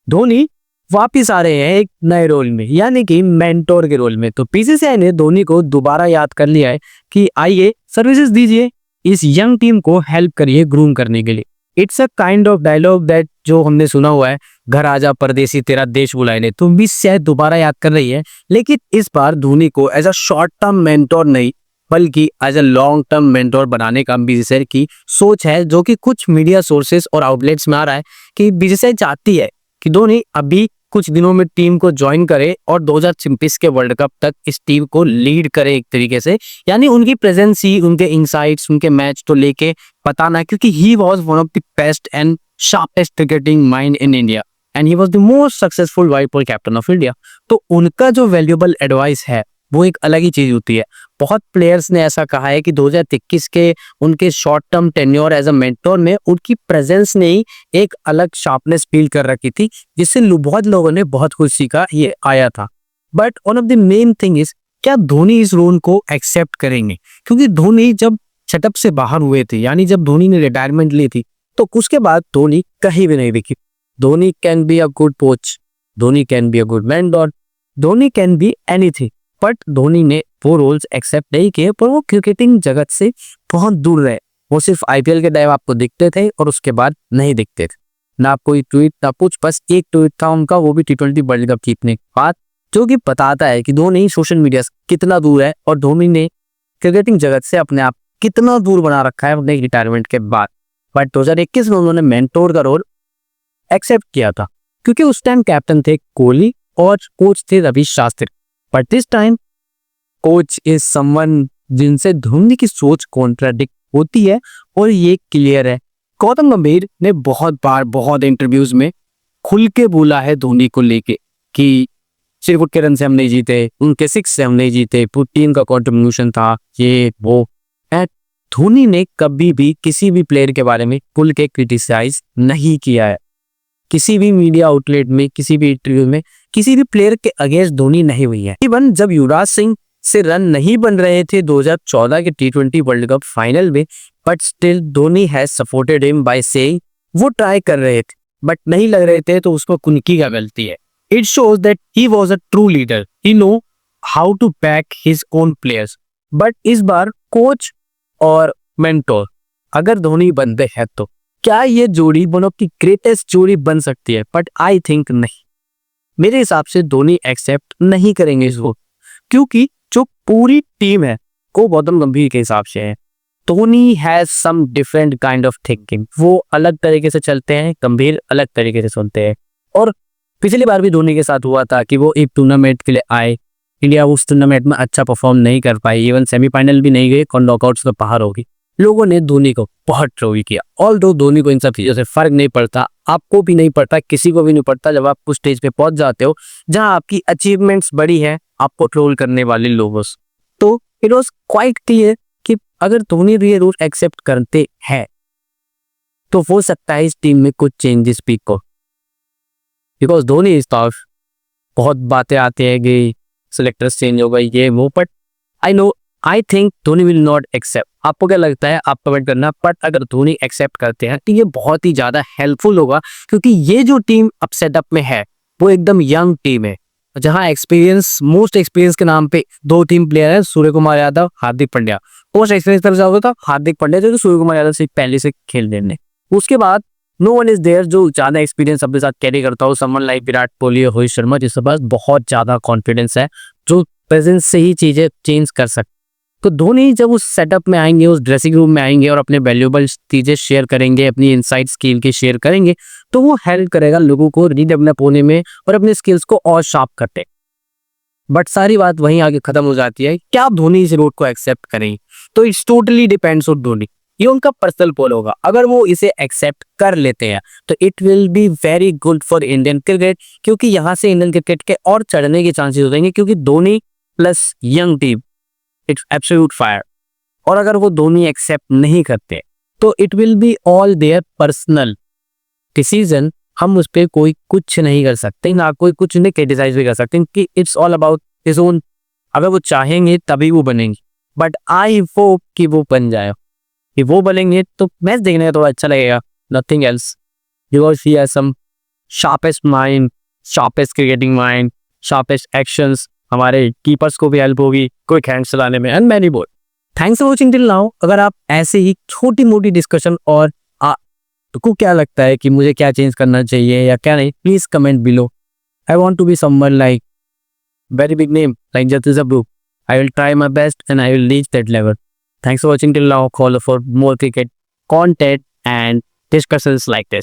धोनी वापिस आ रहे हैं एक नए रोल में, यानी कि मेंटोर के रोल में। तो बीसीसीआई ने धोनी को दोबारा याद कर लिया है कि आइए सर्विसेज दीजिए, इस यंग टीम को हेल्प करिए ग्रूम करने के लिए। It's a kind of dialogue that जो हमने सुना हुआ है, घर आजा परदेसी तेरा देश बुलाए ने, तो भी शायद दोबारा याद कर रही है। लेकिन इस बार धोनी को as a short term mentor नहीं, बल्कि as a long term mentor बनाने का बीसीसीआई की सोच है, जो कि कुछ मीडिया सोर्सेस और आउटलेट्स में आ रहा है कि बीसीसीआई चाहती है कि धोनी अभी कुछ दिनों में टीम को ज्वाइन करे और 2026 के वर्ल्ड कप तक इस टीम को लीड करे एक तरीके से। यानी उनकी प्रेजेंस ही, उनके इनसाइट्स, उनके मैच तो लेके बताना, क्योंकि he was one of the best and sharpest cricketing mind in India and he was the most successful vice ball captain of India. तो उनका जो वैल्यूएबल एडवाइस है वो एक अलग ही चीज होती है। बहुत प्लेयर्स ने ऐसा कहा है कि 2021 के उनके short term tenure as a mentor में उनकी प्रेजेंस ने ही एक अलग शार्पनेस फील कर रखी थी, जिससे बहुत लोगों ने बहुत कुछ सीखा, ये आया था। But one of the main thing is, क्या धोनी इस रोल को एक्सेप्ट करेंगे? क्योंकि धोनी जब सेटअप से बाहर हुए थे, यानी जब धोनी ने रिटायरमेंट ली थी, तो उसके बाद धोनी कहीं भी नहीं दिखी। Dhoni can be a good coach, Dhoni can be a good mentor, Dhoni can be anything, but Dhoni ने वो रोल्स एक्सेप्ट नहीं किए, पर वो क्रिकेटिंग जगत से बहुत दूर रहे। वो सिर्फ आईपीएल के टाइम आपको दिखते थे और उसके बाद नहीं दिखते थे, ना कोई ट्वीट ना कुछ। बस एक ट्वीट था उनका, वो भी टी20 वर्ल्ड कप जीतने के बाद, जो कि बताता है कि धोनी सोशल मीडिया से कितना दूर है और धोनी ने क्रिकेटिंग जगत से अपने आप कितना दूर बना रखा है अपने रिटायरमेंट के बाद। बट 2021 में उन्होंने मेंटोर का रोल एक्सेप्ट किया था, क्योंकि उस टाइम कैप्टन थे कोहली और कोच थे Ravi Shastri. But this time coach is someone जिनसे धोनी की सोच कॉन्ट्राडिक्ट होती है, और ये क्लियर है। गौतम गंभीर ने बहुत बार बहुत इंटरव्यूज में खुल के बोला है धोनी को लेके कि सिर्फ उनके रन से हम नहीं जीते, उनके सिक्स से हम नहीं जीते, पूरी टीम का कंट्रीब्यूशन था, ये वो। एंड धोनी ने कभी भी किसी भी प्लेयर के बारे में खुल के क्रिटिसाइज नहीं किया है। किसी भी मीडिया आउटलेट में, किसी भी इंटरव्यू में किसी भी प्लेयर के अगेंस्ट धोनी नहीं हुई है। इवन जब युवराज सिंह से रन नहीं बन रहे थे 2014 के टी20 वर्ल्ड कप फाइनल में, but still Dhoni has supported him by saying वो ट्राई कर रहे थे बट नहीं लग रहे थे, तो उसको उनकी क्या गलती है। It shows that he was a true leader, he know how to back his own players. But इस बार कोच और मेंटोर अगर धोनी बनते हैं, तो क्या ये जोड़ी वन ऑफ द ग्रेटेस्ट जोड़ी बन सकती है? बट आई थिंक नहीं। मेरे हिसाब से धोनी एक्सेप्ट नहीं करेंगे इसको, क्योंकि जो पूरी टीम है वो गौतम गंभीर के हिसाब से है। Dhoni has some different kind of thinking, वो अलग तरीके से चलते हैं, गंभीर अलग तरीके से सुनते हैं। और पिछली बार भी धोनी के साथ हुआ था कि वो एक टूर्नामेंट के लिए आए, इंडिया उस टूर्नामेंट में अच्छा परफॉर्म नहीं कर पाई, इवन सेमीफाइनल भी नहीं गए, नॉकआउट्स तो बाहर होगी। लोगों ने धोनी को बहुत ट्रोल किया। ऑल्दो धोनी को इन सब चीजों से फर्क नहीं पड़ता, आपको भी नहीं पड़ता, किसी को भी नहीं पड़ता। जब आप उस स्टेज पे पहुंच जाते हो जहां आपकी अचीवमेंट्स बड़ी है, आपको ट्रोल करने वाले लोगों से, तो इट वॉज क्वाइट क्लियर कि अगर धोनी ये रूल एक्सेप्ट करते हैं तो हो सकता है इस टीम में कुछ चेंजेस भी को, बिकॉज धोनी इज टफ। बहुत बातें आती है कि सिलेक्टर्स चेंज हो गई, ये वो, but I think Dhoni will not accept. आपको क्या लगता है? आप कमेंट करना। बट अगर धोनी एक्सेप्ट करते हैं तो ये बहुत ही ज्यादा हेल्पफुल होगा, क्योंकि ये जो टीम अब सेटअप में है वो एकदम यंग टीम है, जहां एक्सपीरियंस, मोस्ट एक्सपीरियंस के नाम पे दो टीम प्लेयर है, सूर्य कुमार यादव, हार्दिक पांड्या। मोस्ट एक्सपीरियंस पर जाओगे तो हार्दिक पांड्या, जो सूर्य कुमार यादव से पहले से खेल लेने। उसके बाद नो वन इज देयर जो ज्यादा एक्सपीरियंस अपने साथ कैरी करता हो, समवन लाइक विराट कोहली, रोहित शर्मा, जिसके पास बहुत ज्यादा कॉन्फिडेंस है, जो प्रेजेंस से ही चीजें चेंज कर सकते। तो धोनी जब उस सेटअप में आएंगे, उस ड्रेसिंग रूम में आएंगे और अपने वैल्यूएबल चीजें शेयर करेंगे, अपनी इनसाइट स्किल के शेयर करेंगे, तो वो हेल्प करेगा लोगों को रीडेवलप होने में और अपने स्किल्स को और शार्प करते। बट सारी बात वहीं आगे खत्म हो जाती है, क्या आप धोनी इस रोड को एक्सेप्ट करेंगे? तो it's totally depends on Dhoni, ये उनका पर्सनल पोल होगा। अगर वो इसे एक्सेप्ट कर लेते हैं तो it will be very good for Indian cricket, क्योंकि यहाँ से इंडियन क्रिकेट के और चढ़ने के चांसेस हो जाएंगे, क्योंकि Dhoni plus young team, it's absolute fire. और अगर वो धोनी एक्सेप्ट नहीं करते तो it will be all their personal decision, हम उस पर कोई कुछ नहीं कर सकते, ना कोई कुछ नहीं क्रिटिसाइज भी कर सकते, कि it's all about his own. अगर वो चाहेंगे तभी वो बनेंगे, बट आई होप कि वो बन जाए। कि वो बनेंगे तो मैच देखने का थोड़ा अच्छा लगेगा, nothing else, because he has some sharpest mind, sharpest cricketing mind, sharpest actions, हमारे कीपर्स को भी हेल्प होगी क्विक हैंड्स चलाने में and many more. Thanks for watching till now. अगर आप ऐसे ही छोटी मोटी डिस्कशन और आपको क्या लगता है कि मुझे क्या चेंज करना चाहिए या क्या नहीं, please comment below. I want to be someone like very big name like Jatish Abru. I will try my best and I will reach that level. Thanks for watching till now. Call for more cricket content and discussions like this.